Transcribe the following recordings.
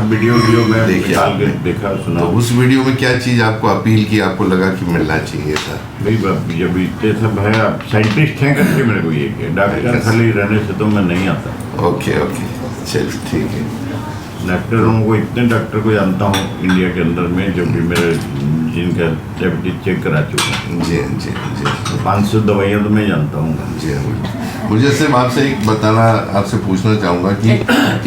Video में देखा सुना। तो उस वीडियो में क्या चीज़ आपको अपील की, आपको लगा कि मिलना चाहिए था? भाई जब इतने सब है, आप साइंटिस्ट हैं करके मेरे को ये किया, डॉक्टर खाली रहने से तो मैं नहीं आता। ओके चलिए ठीक है। डॉक्टरों को, इतने डॉक्टर को जानता हूँ इंडिया के अंदर में, जो भी मेरे जिनका डायबिटीज चेक करा चुका हूँ। जी 500 दवाइयाँ तो मैं जानता हूँ। जी मुझे सिर्फ आपसे एक बताना, आपसे पूछना चाहूँगा कि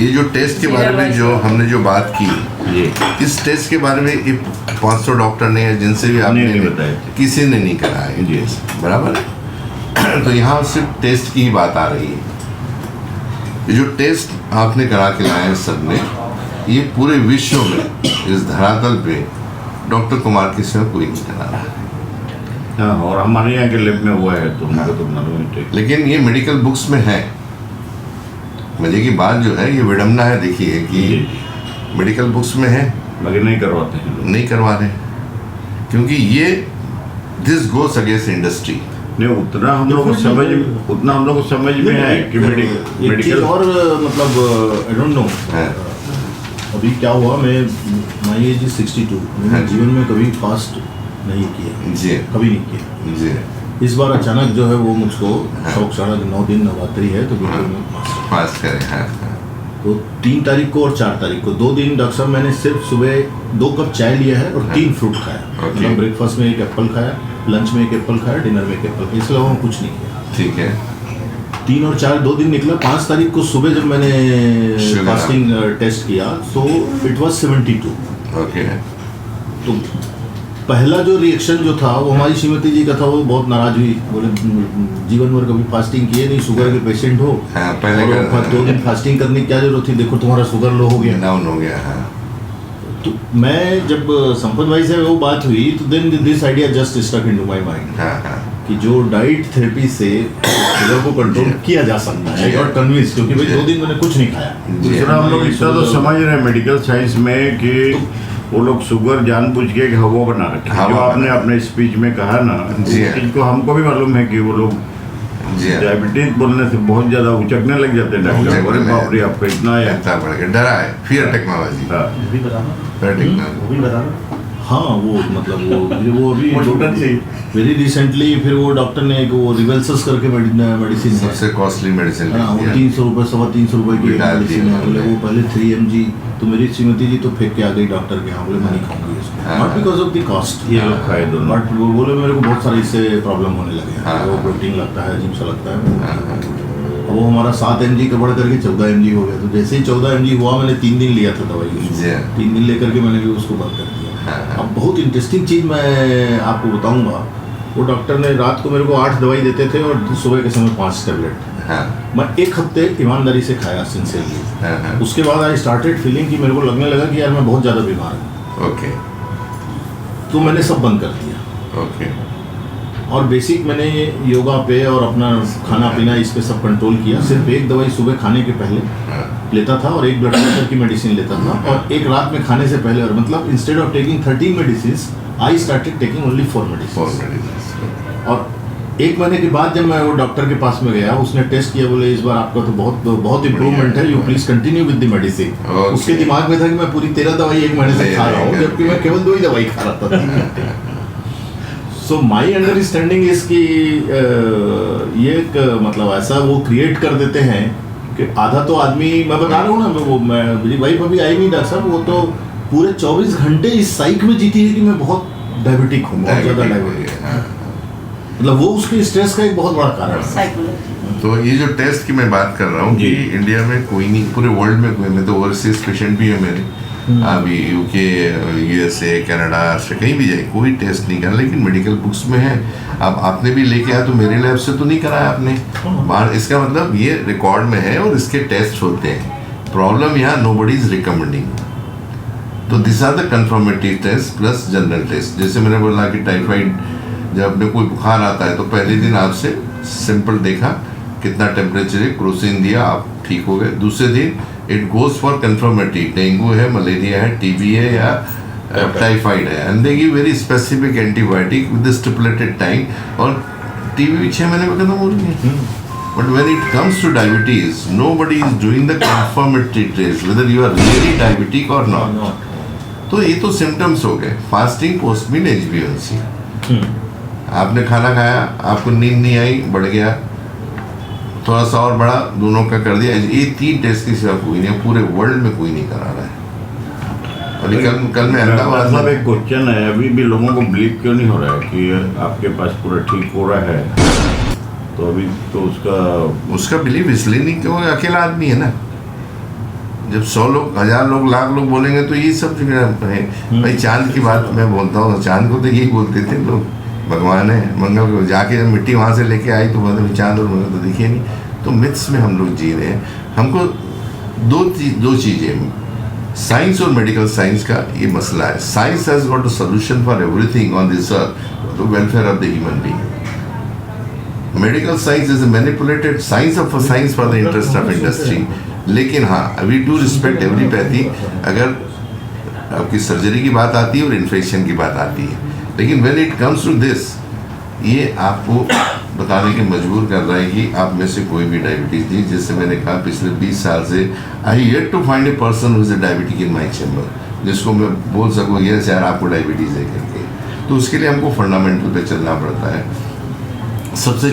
ये जो टेस्ट के बारे में जो हमने जो बात की, इस टेस्ट के बारे में 500 डॉक्टर ने, जिनसे भी आपने नहीं बताया, किसी ने नहीं कराया जी, बराबर है। तो यहाँ सिर्फ टेस्ट की ही बात आ रही है। ये जो टेस्ट आपने करा के लाए हैं सब ने, ये पूरे विश्व में इस धरातल पे डॉक्टर कुमार के सिवा कोई नहीं करा रहा है। हाँ, और हमारे यहाँ के लैब में हुआ है तो हमको तो मालूम है। लेकिन ये मेडिकल बुक्स में है। मजे की बात जो है, ये विडम्बना है देखिए कि मेडिकल बुक्स में है मगर नहीं करवाते हैं लोग, नहीं करवा रहे, क्योंकि ये दिस गोस अगेंस्ट इंडस्ट्री। नहीं, उतना हम लोग को समझ में है कि मेडिकल और मतलब आई डोंट नो अभी क्या हुआ। My age is 62। मैंने जीवन में कभी फास्ट नहीं किया जी, कभी नहीं किया जी। इस बार अचानक जो है वो मुझको शौक चढ़ा कि 9 दिन नवरात्रि है तो बिल्कुल मैं फास्ट करें। हाँ। तो 3 तारीख को और 4 तारीख को 2 दिन डॉक्टर साहब मैंने सिर्फ सुबह 2 कप चाय लिया है और 3 फ्रूट खाया। मतलब ब्रेकफास्ट में 1 एप्पल खाया, लंच में 1 एप्पल खाया, डिनर में 1 एप्पल, इसके अलावा कुछ नहीं किया। ठीक है। 3 और 4 2 दिन निकला। 5 तारीख को सुबह जब मैंने फास्टिंग टेस्ट किया तो इट वाज 72। ओके। तो पहला जो रिएक्शन जो था वो हमारी श्रीमती जी का था, वो बहुत नाराज हुई, बोले जीवन भर कभी फास्टिंग किए नहीं, शुगर के पेशेंट हो, पहले 2 दिन फास्टिंग करने की क्या जरूरत थी, देखो तुम्हारा शुगर लो हो गया, डाउन हो गया। हाँ। तो मैं जब संपत भाई से वो बात हुई तो then this idea just stuck into my mind कि जो डाइट थेरेपी से शुगर को कंट्रोल किया जा सकता है। और कन्विंस, क्योंकि भाई 2 दिन मैंने कुछ नहीं खाया। दूसरा हम लोग इतना तो समझ रहे हैं मेडिकल साइंस में कि वो लोग शुगर जानबूझ के हवा बना रखे हैं। जो आपने अपने स्पीच में कहा ना, इनको हमको भी मालूम है कि वो लोग डायबिटीज बोलने से बहुत ज्यादा उचकने लग जाते हैं डॉक्टर। अरे बाप रे, आपका इतना है, डरा है, फिर टेक्नोलॉजी। हाँ, वो मतलब वो अभी वेरी रिसेंटली फिर वो डॉक्टर ने एक वो रिवेल्सस करके मेडिसिन है, सबसे कॉस्टली मेडिसिन। हाँ, वो 300 रुपये 350 रुपये की मेडिसिन है। बोले वो पहले 3 mg, तो मेरी श्रीमती जी तो फेंक के आ गई डॉक्टर के यहाँ, बोले मैं नहीं खाऊंगी इसको, not because of the cost, ये लोग खाए दोनों, बट वो बोले मेरे को बहुत सारे इससे प्रॉब्लम होने लगे हैं, वो प्रोटीन लगता है, अजीब सा लगता है। वो हमारा 7 mg का बढ़ करके 14 mg हो गया। तो जैसे ही 14 mg हुआ, मैंने 3 दिन लिया था दवाई, 3 दिन लेकर के मैंने भी उसको बंद कर दिया। अब बहुत इंटरेस्टिंग चीज़ मैं आपको बताऊंगा। वो डॉक्टर ने रात को मेरे को 8 दवाई देते थे और सुबह के समय 5 टैबलेट। मैं 1 हफ्ते ईमानदारी से खाया सिंसियरली। उसके बाद आई स्टार्टेड फीलिंग कि मेरे को लगने लगा कि यार मैं बहुत ज़्यादा बीमार हूँ। ओके। तो मैंने सब बंद कर दिया। ओके। और बेसिक मैंने योगा पे और अपना खाना पीना इस पे सब कंट्रोल किया। सिर्फ 1 दवाई सुबह खाने के पहले लेता था और 1 ब्लड प्रेशर की मेडिसिन लेता था, और 1 रात में खाने से पहले। और मतलब instead of taking 13 medicine I started taking only 4 medicine. और 1 महीने के बाद जब मैं वो डॉक्टर के पास में गया, उसने टेस्ट किया, बोले इस बार आपका तो बहुत इम्प्रूवमेंट है, you please continue with the medicine. उसके दिमाग में था कि मैं पूरी 13 दवाई 1 महीने से खा रहा हूँ, जबकि मैं केवल 2 ही दवाई खा रहा था। सो माई अंडरस्टैंडिंग इज कि ये एक मतलब ऐसा वो क्रिएट कर देते हैं कि आधा तो आदमी, मैं बता रहा हूँ ना, वो मेरी वाइफ अभी आई नहीं डॉक्टर साहब, वो तो पूरे 24 घंटे इस साइक में जीती है कि मैं बहुत डायबिटिक हूँ, बहुत ज़्यादा डायबिटिक। मतलब वो उसके स्ट्रेस का एक बहुत बड़ा कारण है। तो ये जो टेस्ट की मैं बात कर रहा हूँ कि इंडिया में कोई नहीं, पूरे वर्ल्ड में कोई, मैं तो ओवरसीज पेशेंट भी है मेरे, अभी यूके, यूएसए, कनाडा, कहीं भी जाए, कोई टेस्ट नहीं करा, लेकिन मेडिकल बुक्स में है। अब आपने भी लेके आया तो मेरे लैब से तो नहीं कराया आपने बाहर, इसका मतलब ये रिकॉर्ड में है और इसके टेस्ट होते हैं। प्रॉब्लम यहाँ नोबडी इज रिकमेंडिंग। तो this are the confirmative test plus general test. जैसे मैंने बोला कि टाइफाइड, जब अपने कोई बुखार आता है तो पहले दिन आपसे सिंपल देखा कितना टेम्परेचर है, क्रोसिन दिया, आप ठीक हो गए। दूसरे दिन it goes for confirmative, dengue है, मलेरिया है, टीबी है या टाइफाइड है, and they give very specific antibiotic with stipulated time, और टीबी भी 6 महीने में खत्म हो रही है। But when it comes to diabetes, nobody is doing the confirmatory test whether you are really diabetic or not. तो ये तो सिम्टम्स हो गए. फास्टिंग, पोस्ट मील, HbA1c. आपने खाना खाया, आपको नींद नहीं आई, बढ़ गया, थोड़ा सा और बढ़ा, दोनों का कर दिया. ये 3 टेस्ट के सिवा कोई नहीं, पूरे वर्ल्ड में कोई नहीं करा रहा है. और कल में अहमदाबाद, मतलब एक क्वेश्चन है, अभी भी लोगों को बिलीव क्यों नहीं हो रहा है कि आपके पास पूरा ठीक हो रहा है? तो अभी तो उसका बिलीव इसलिए नहीं क्योंकि अकेला आदमी है ना. जब 100 लोग, 1000 लोग, लाख लोग बोलेंगे तो ये सब है. भाई चांद की बात मैं बोलता हूँ, चांद को तो यही बोलते थे लोग, भगवान है. मंगल को जाके जब मिट्टी वहाँ से लेके आई तो मतलब चांद और मंगल तो दिखे नहीं. तो मिथ्स में हम लोग जी रहे हैं. हमको दो चीज़ें, साइंस और मेडिकल साइंस का ये मसला है. Science has got a solution for everything on this earth, the welfare of the human being. Medical science is a manipulated science of a science for the interest of industry. लेकिन हाँ, we do respect एवरीपैथी. अगर आपकी surgery की बात आती है और infection की बात आती है, लेकिन when it comes to this, ये आपको बताने के मजबूर कर रहा है कि आप में से कोई भी डायबिटीज नहीं. जैसे मैंने कहा, पिछले 20 साल से I yet to find a person who is a diabetic in my chamber, जिसको मैं बोल सकूँ यस यार आपको डायबिटीज़ है करके. तो उसके लिए हमको फंडामेंटल पे चलना पड़ता है. सबसे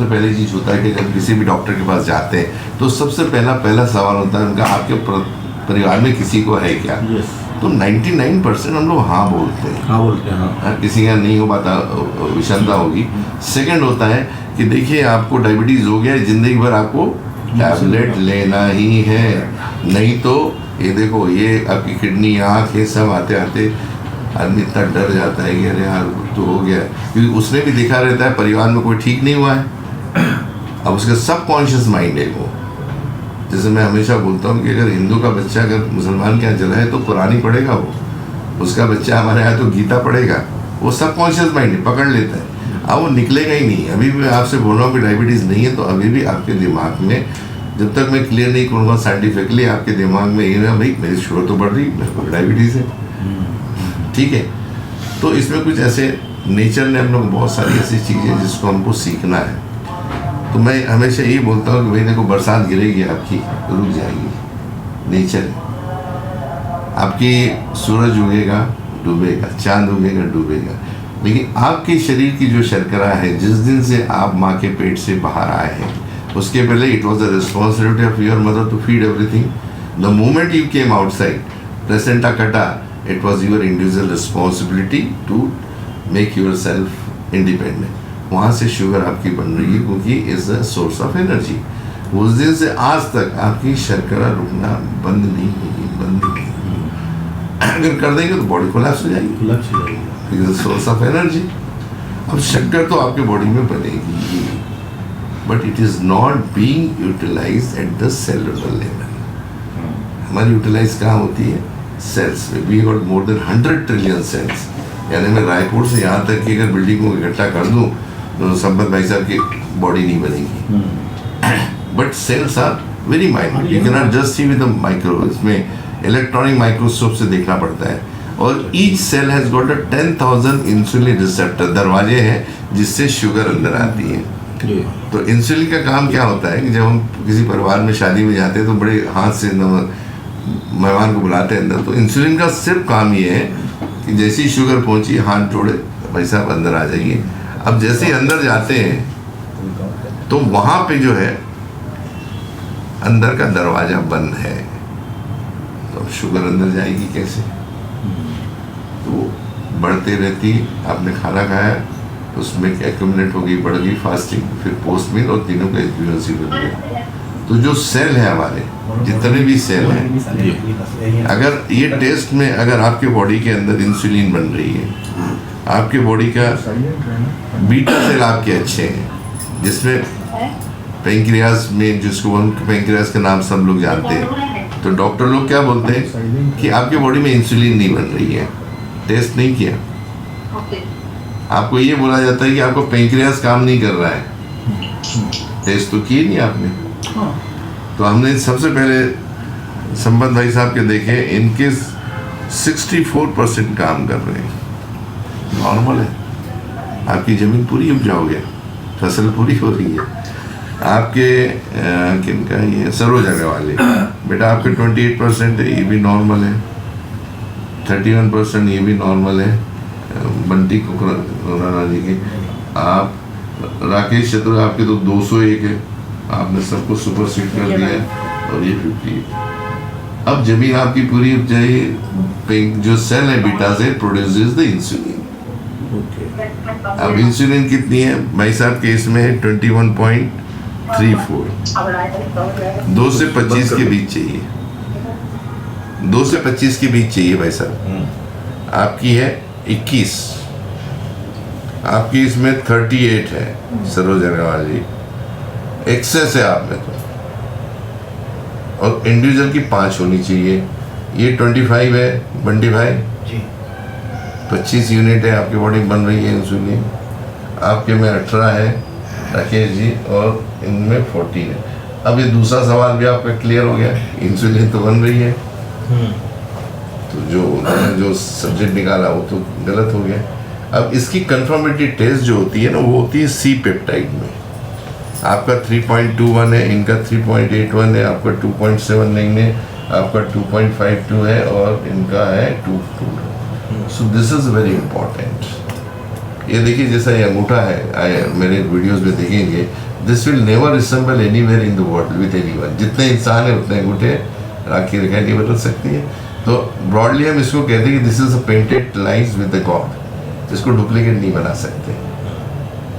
पहली चीज़ होता है कि जब किसी भी डॉक्टर के पास जाते हैं तो सबसे पहला सवाल होता है उनका, आपके परिवार में किसी को है क्या? तो 99% हम लोग हाँ बोलते हैं. किसी का नहीं हो पाता, विषमता होगी. सेकंड होता है कि देखिए आपको डायबिटीज़ हो गया है, ज़िंदगी भर आपको टैबलेट लेना ही है, नहीं तो ये देखो ये आपकी किडनी, आँख, ये सब आते आते आदमी इतना डर जाता है कि अरे यार तो हो गया, क्योंकि उसने भी देखा रहता है परिवार में कोई ठीक नहीं हुआ है. अब उसका सब कॉन्शियस माइंड है वो. जैसे मैं हमेशा बोलता हूँ कि अगर हिंदू का बच्चा अगर मुसलमान के यहाँ जला है तो कुरान ही पढ़ेगा वो. उसका बच्चा हमारे यहाँ तो गीता पढ़ेगा. वो सब कॉन्शियस माइंड है, पकड़ लेता है. अब वो निकलेगा ही नहीं. अभी भी आपसे बोल रहा हूँ कि डायबिटीज़ नहीं है, तो अभी भी आपके दिमाग में, जब तक मैं क्लियर नहीं करूँगा साइंटिफिकली, आपके दिमाग में ये ना भाई मेरी शुगर तो बढ़ रही, मेरे को डायबिटीज़ है. ठीक है. तो इसमें कुछ ऐसे नेचर ने हम लोग बहुत सारी ऐसी चीज़ें जिसको हमको सीखना है. तो मैं हमेशा यही बोलता हूँ कि भाई देखो, बरसात गिरेगी आपकी, रुक जाएगी, नेचर है. आपकी सूरज उगेगा, डूबेगा, चांद उगेगा, डूबेगा, लेकिन आपके शरीर की जो शर्करा है, जिस दिन से आप माँ के पेट से बाहर आए हैं, उसके पहले it was the responsibility of your mother to feed everything. The moment you came outside, placenta कटा, it was your individual responsibility to make yourself independent. वहाँ से शुगर आपकी बन रही है क्योंकि is a source of energy. उस दिन से आज तक आपकी शर्करा रुकना बंद नहीं हुई. अगर कर देंगे तो बॉडी कोलैप्स हो जाएगी. Is a source of energy. अब शक्कर तो आपके बॉडी में बनेगी, but it is not being utilized at the cellular level. हमारी यूटिलाइज कहाँ होती है? Cells. We got more than 100 trillion cells. यानी मैं रायपुर से यहाँ तक कि अगर बिल्डिंग को इकट्ठा कर दूँ तो संपत भाई साहब की बॉडी नहीं बनेगी. But cells are very minute. You can not just see with the micro, इसमें इलेक्ट्रॉनिक माइक्रोस्कोप से देखना पड़ता है. और each cell has got a 10,000 insulin receptor, दरवाजे हैं जिससे शुगर अंदर आती है. तो इंसुलिन का काम क्या होता है कि जब हम किसी परिवार में शादी में जाते हैं तो बड़े हाथ से मेहमान को बुलाते हैं अंदर, तो इंसुलिन का सिर्फ काम ये है कि जैसे ही शुगर पहुंची, हाथ जोड़े, भाई साहब अंदर आ जाइए. अब जैसे ही अंदर जाते हैं तो वहाँ पे जो है अंदर का दरवाजा बंद है, तो अब शुगर अंदर जाएगी कैसे? तो बढ़ते रहती. आपने खाना खाया, उसमें एक्यूमुलेट हो गई, बढ़ गई फास्टिंग, फिर पोस्ट मील, और तीनों का HbA1c बन गया. तो जो सेल है हमारे, जितने भी सेल हैं, अगर ये टेस्ट में अगर आपके बॉडी के अंदर इंसुलिन बन रही है, आपके बॉडी का बीटा सेल आपके अच्छे हैं, जिसमें पेंक्रियास में, जिसको हम पेंक्रियास के नाम सब लोग जानते हैं, तो डॉक्टर लोग क्या बोलते हैं कि आपके बॉडी में इंसुलिन नहीं बन रही है. टेस्ट नहीं किया, आपको ये बोला जाता है कि आपको पेंक्रियास काम नहीं कर रहा है. टेस्ट तो किए नहीं आपने. तो हमने सबसे पहले संपत भाई साहब के देखे, इनके 64% काम कर रहे हैं. नॉर्मल है. आपकी ज़मीन पूरी उपजाऊ है, फसल पूरी हो रही है, आपके किनका ये सरोज अग्रवाल बेटा आपके 28% है, ये भी नॉर्मल है। 31% ये भी नॉर्मल है। बंटी कुकराना जी के आप राकेश चतुर आपके तो 201 है, आपने सबको सुपर सीट कर दिया है और ये 50। अब जमीन आपकी पूरी उपजाई पिंक जो सेल है बीटा से प्रोड्यूसेस द इंसुलिन। अब इंसुलिन कितनी है भाई साहब के इसमें है 21.34। 2 से 25 के बीच चाहिए, 2 से 25 के बीच चाहिए भाई साहब। आपकी है 21, आपकी इसमें 38 है सरोज अग्रवाल जी, एक्सेस है आप में तो। और इंडिविजुअल की 5 होनी चाहिए, ये 25 है बंटी भाई जी, 25 यूनिट है आपकी बॉडी बन रही है इंसुलिन। आपके में 18 है राकेश जी और इनमें 14 है। अब ये दूसरा सवाल भी आपका क्लियर हो गया, इंसुलिन तो बन रही है, तो जो उन्होंने जो सब्जेक्ट निकाला वो तो गलत हो गया। अब इसकी कंफर्मेटरी टेस्ट जो होती है ना वो होती है सी पेप्टाइड में। आपका 3.21 है, इनका 3.81 है, आपका 2.79 है, आपका 2.52 है और इनका है 2.2। So this is very important. ये देखिए जैसा ये अंगूठा है, मेरे वीडियोस में देखेंगे, this will never resemble anywhere in the world with anyone. जितने इंसान है उतने अंगूठे राखी रेखाएं नहीं बदल सकती है। तो ब्रॉडली हम इसको कहते हैं कि this is a painted lines with the God, इसको डुप्लीकेट नहीं बना सकते।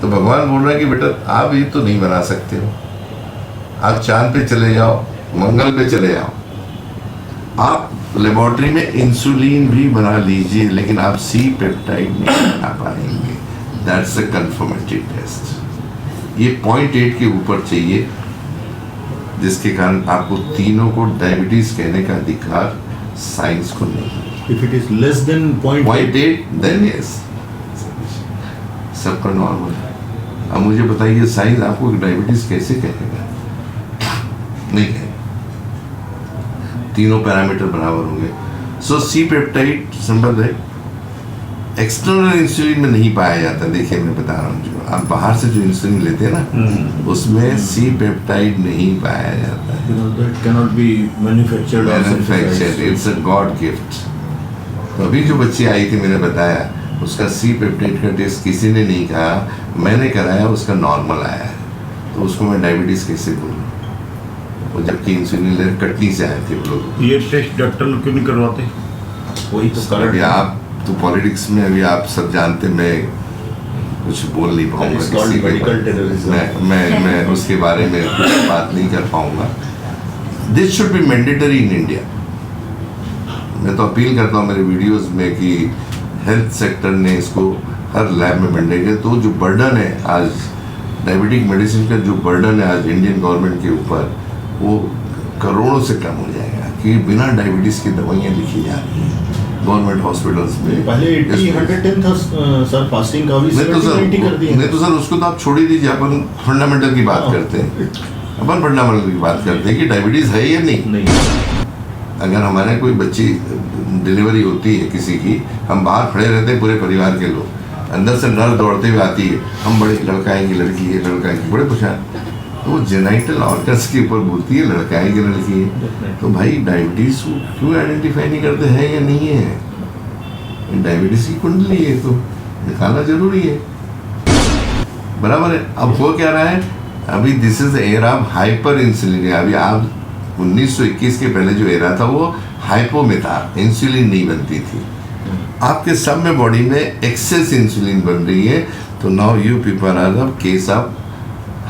तो भगवान बोल रहा है कि बेटा आप ये तो नहीं बना सकते हो, आप चांद पे चले जाओ, मंगल पे चले जाओ, आप लेबोरेटरी में इंसुलिन भी बना लीजिए, लेकिन आप सी पेप्टाइड नहीं बना पाएंगे। That's a confirmatory test. ये 0.8 के ऊपर चाहिए, जिसके कारण आपको तीनों को डायबिटीज कहने का अधिकार साइंस को नहीं। If it is less than 0.8, then yes, सबका नॉर्मल है। अब मुझे बताइए साइंस आपको डायबिटीज कैसे कहेगा? नहीं कहेगा। तीनों पैरामीटर बराबर होंगे। सो सी पेप्टाइड सिंपल है, एक्सटर्नल इंसुलिन में नहीं पाया जाता। देखिए मैं बता रहा हूँ, जो आप बाहर से जो इंसुलिन लेते हैं ना उसमें सी पेप्टाइड नहीं पाया जाता है। that cannot be manufactured or synthesized. It's a God gift. तो अभी जो बच्ची आई थी मैंने बताया, उसका सी पेप्टाइड का टेस्ट किसी ने नहीं कहा, मैंने कराया, उसका नॉर्मल आया है, तो उसको मैं डायबिटीज कैसे बोलूँ? वो जबकि इंसुलिन ले कटनी से आए थे वो लोग। ये टेस्ट डॉक्टर लोग क्यों नहीं करवाते? वही तो कारण अभी है। आप तो पॉलिटिक्स में अभी आप सब जानते, मैं कुछ बोल नहीं पाऊंगा It's called किसी के medical बारे- terrorism. मैं उसके बारे में कुछ बात नहीं कर पाऊंगा। This should be mandatory in India. मैं तो अपील करता हूँ मेरे वीडियोस में कि हेल्थ सेक्टर ने इसको हर लैब में मैंडेट है। तो जो बर्डन है आज डायबिटिक मेडिसिन का, जो बर्डन है आज इंडियन गवर्नमेंट के ऊपर, वो करोड़ों से कम हो जाएगा, क्योंकि बिना डायबिटीज की दवाइयाँ लिखी जा रही हैं गवर्नमेंट हॉस्पिटल्स में। पहले 80 110 था सर, फास्टिंग का भी 70 कर दिया। नहीं तो सर उसको तो आप छोड़ ही दीजिए, अपन फंडामेंटल की बात करते हैं। अपन फंडामेंटल की बात करते हैं कि डायबिटीज है या नहीं। अगर हमारे कोई बच्ची डिलीवरी होती है किसी की, हम बाहर खड़े रहते हैं पूरे परिवार के लोग, अंदर से नर्स दौड़ते हुए आती है, हम बड़े लड़का आएंगे लड़की है, लड़का आएंगे, बड़े परेशान। तो वो जेनाइटल ऑर्गन्स के ऊपर बोलती है लड़का है कि लड़की है। तो भाई डायबिटीज क्यों आइडेंटिफाई नहीं करते हैं या नहीं है? डायबिटीज की कुंडली है तो निकालना जरूरी है, बराबर है। अब हो क्या रहा है, अभी this is era of hyper insulin. अभी आप 1921 के पहले जो एरा था वो हाइपो में था, इंसुलिन नहीं बनती थी। आपके सब में बॉडी में एक्सेस इंसुलिन बन रही है। तो now you people are the case of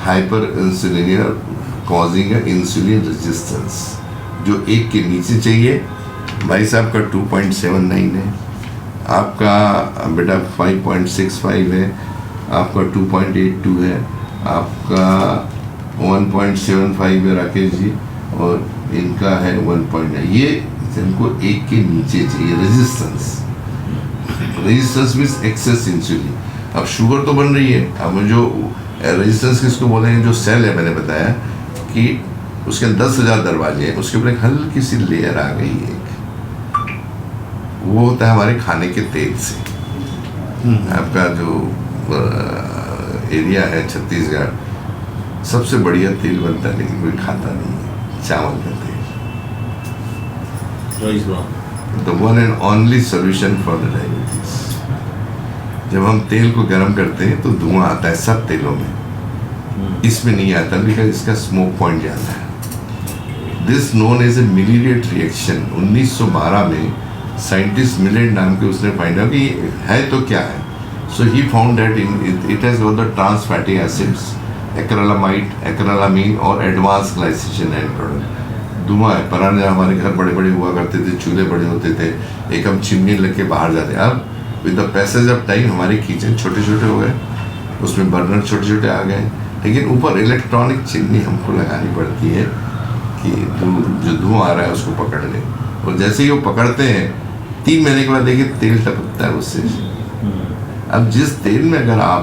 hyper insulin causing insulin resistance. जो 1 के नीचे चाहिए, भाई साहब का 2.79 है, आपका बेटा 5.65 है, आपका 2.82 है, आपका 1.75 है राकेश जी, और इनका है 1.9। ये इनको 1 के नीचे चाहिए resistance. Resistance means excess insulin. अब शुगर तो बन रही है, अब जो रेजिस्टेंस किसको बोलेंगे, जो सेल है मैंने बताया कि उसके 10,000 दरवाजे हैं, उसके ऊपर एक हल्की सी लेयर आ गई है, वो होता है हमारे खाने के तेल से। आपका जो एरिया है छत्तीसगढ़, सबसे बढ़िया तेल बनता है लेकिन कोई खाता नहीं है, चावल का तेल। Rice bran. The one and only solution for the diabetes। जब हम तेल को गर्म करते हैं तो धुआं आता है सब तेलों में, इसमें नहीं आता बिकॉज इसका स्मोक पॉइंट ज़्यादा है। This known as a Maillard reaction. 1912 में साइंटिस्ट मिलेट नाम के उसने फाइंड आउट कि है तो क्या है। So he found that it has got the trans fatty acids, acrylamide, acrylamine और एडवांस ग्लाइसेशन एंड प्रोडक्ट। धुआं है। पुराने हमारे घर बड़े बड़े हुआ करते थे, चूल्हे बड़े होते थे, एक हम चिमनी लग के बाहर जाते। अब with the passage of time हमारे किचन छोटे छोटे हो गए, उसमें बर्नर छोटे छोटे आ गए, लेकिन ऊपर इलेक्ट्रॉनिक चिमनी हमको लगानी पड़ती है कि जो धुआं आ रहा है उसको पकड़ ले। और जैसे ही वो पकड़ते हैं 3 महीने के बाद देखिए तेल टपकता है उससे। अब जिस तेल में अगर आप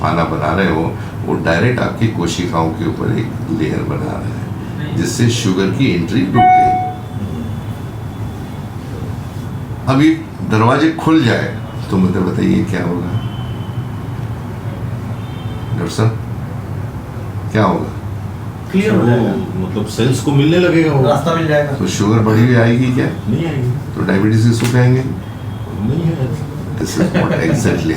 खाना बना रहे हो वो डायरेक्ट आपकी कोशिकाओं के ऊपर एक लेयर बना रहा है जिससे शुगर की एंट्री रुक गई। अब ये दरवाजे खुल जाए तो मुझे बताइए क्या होगा डॉक्टर साहब, क्या होगा? क्लियर हो जाएगा, मतलब सेल्स को मिलने लगेगा, वो रास्ता मिल जाएगा। तो शुगर बढ़ी हुई आएगी क्या? नहीं आएगी, तो डायबिटीज किसको कहेंगे? नहीं है। दिस इज व्हाट एग्जैक्टली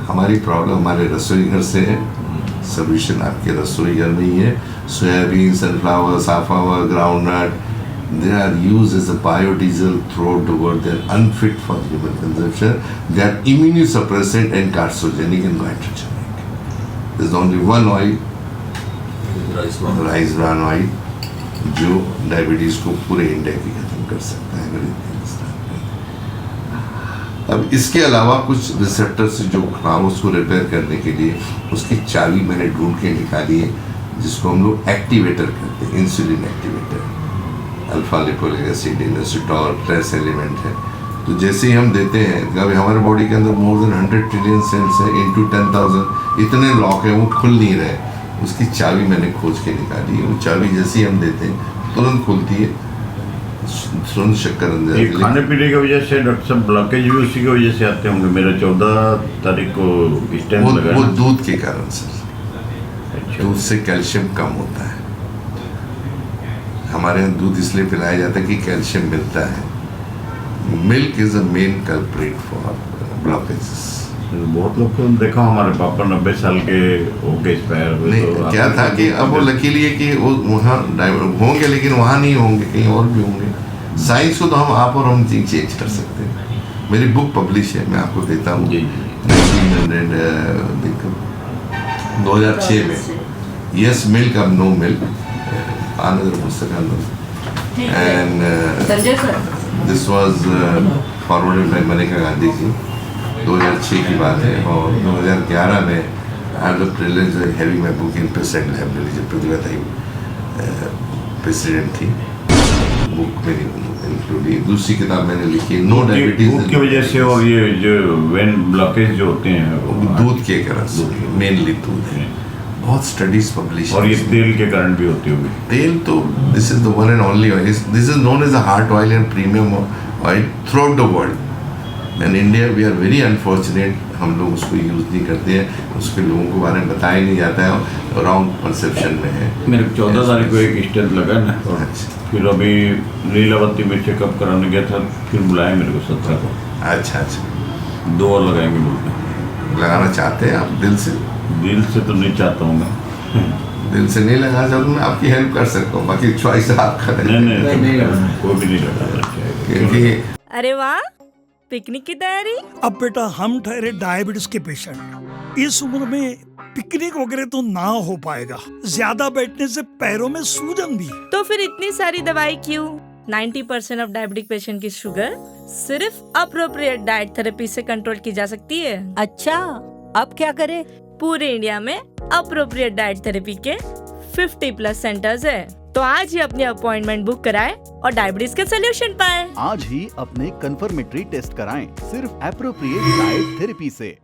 हमारी प्रॉब्लम हमारे रसोई घर से है। सोल्यूशन आपके रसोई घर में ही है। Soybean, sunflower, safflower, groundnut, they are used as a biodiesel throughout the world. They are unfit for human consumption. They are immunosuppressant and carcinogenic and iatrogenic. There is only one oil, rice bran oil, जो diabetes को पूरे India की खत्म कर सकता है अगर हिंदुस्तान में। अब इसके अलावा कुछ रिसेप्टर से जो काम उसको रिपेयर करने के लिए उसकी चाबी मैंने ढूंढ के निकाली है, जिसको हम लोग एक्टिवेटर कहते हैं, insulin activator. Alpha lipoic acid, inositol, trace element है। तो जैसे ही हम देते हैं, कभी हमारे बॉडी के अंदर मोर देन 100 ट्रिलियन सेल्स है इनटू 10,000 इतने लॉक है, वो खुल नहीं रहे। उसकी चाबी मैंने खोज के निकाली है। वो चाबी जैसे ही हम देते हैं तुरंत खुलती है, तुरंत शक्कर अंदर। ये खाने पीने की वजह से डॉक्टर साहब ब्लॉकेज भी उसी की वजह से आते होंगे। मेरा 14 तारीख को स्टेंट लगा। वो दूध के कारण सर। अच्छा। दूध से कैल्शियम कम होता है। हमारे यहाँ दूध इसलिए पिलाया जाता है कि कैल्शियम मिलता है। Milk is a main culprit for blockages. बहुत लोग को देखा, हमारे पापा 90 साल के होके एक्सपायर हुए। नहीं, तो क्या था कि अब वो लकीली है कि वो वहाँ होंगे, लेकिन वहाँ नहीं होंगे, कहीं और भी होंगे। साइंस को तो आप और हम चेंज कर सकते हैं। मेरी बुक पब्लिश है, मैं आपको देता हूँ। 2006 में यस मिल्क अब नो मिल्क, another पुस्तक and this was forwarded by Maneka Gandhi ji. 2006 की बात है। और 2011 में I had the privilege of having my book in President Library, जब प्रतिभा ताई प्रेसिडेंट थी। बुक मेरी इंक्लूड, दूसरी किताब मैंने लिखी है नो डायबिटीज। दूध की वजह से और ये जो वेन ब्लॉकेज जो होते हैं दूध के कारण से, मेनली दूध है। बहुत स्टडीज पब्लिश। और ये तेल के कारण भी होती होगी। तेल तो this is the one and only oil. This is known as a heart oil and premium oil throughout the world. And India we are very unfortunate, हम लोग उसको यूज़ नहीं करते हैं, उसके लोगों के बारे में बताया नहीं जाता है, रॉन्ग परसेप्शन में है। मेरे 14 तारीख को एक स्टेंट लगा ना, फिर अभी लीलावती में चेकअप कराने गया था, फिर बुलाया मेरे को 17 को। अच्छा, 2 और लगाएंगे बोलते। लगाना चाहते हैं आप दिल से? दिल से तो नहीं चाहता हूँ मैं। दिल से नहीं लगा सकता, मैं आपकी हेल्प कर सकता हूँ, बाकी चॉइस आपका है। नहीं, कोई भी नहीं लगा। क्योंकि अरे वाह, पिकनिक की तैयारी। अब बेटा हम ठहरे डायबिटीज के पेशेंट, इस उम्र में पिकनिक वगैरह तो ना हो पाएगा। ज्यादा बैठने से पैरों में सूजन भी। तो फिर इतनी सारी दवाई क्यों? 90% ऑफ डायबिटिक पेशेंट की शुगर सिर्फ अप्रोप्रिएट डाइट थेरेपी से कंट्रोल की जा सकती है। अच्छा, अब क्या करें? पूरे इंडिया में अप्रोप्रिएट डाइट थेरेपी के 50+ सेंटर्स है। तो आज ही अपनी अपॉइंटमेंट बुक कराएं और डायबिटीज का सोल्यूशन पाएं। आज ही अपने कंफर्मेटरी टेस्ट कराएं सिर्फ एप्रोप्रिएट डाइट थेरेपी से।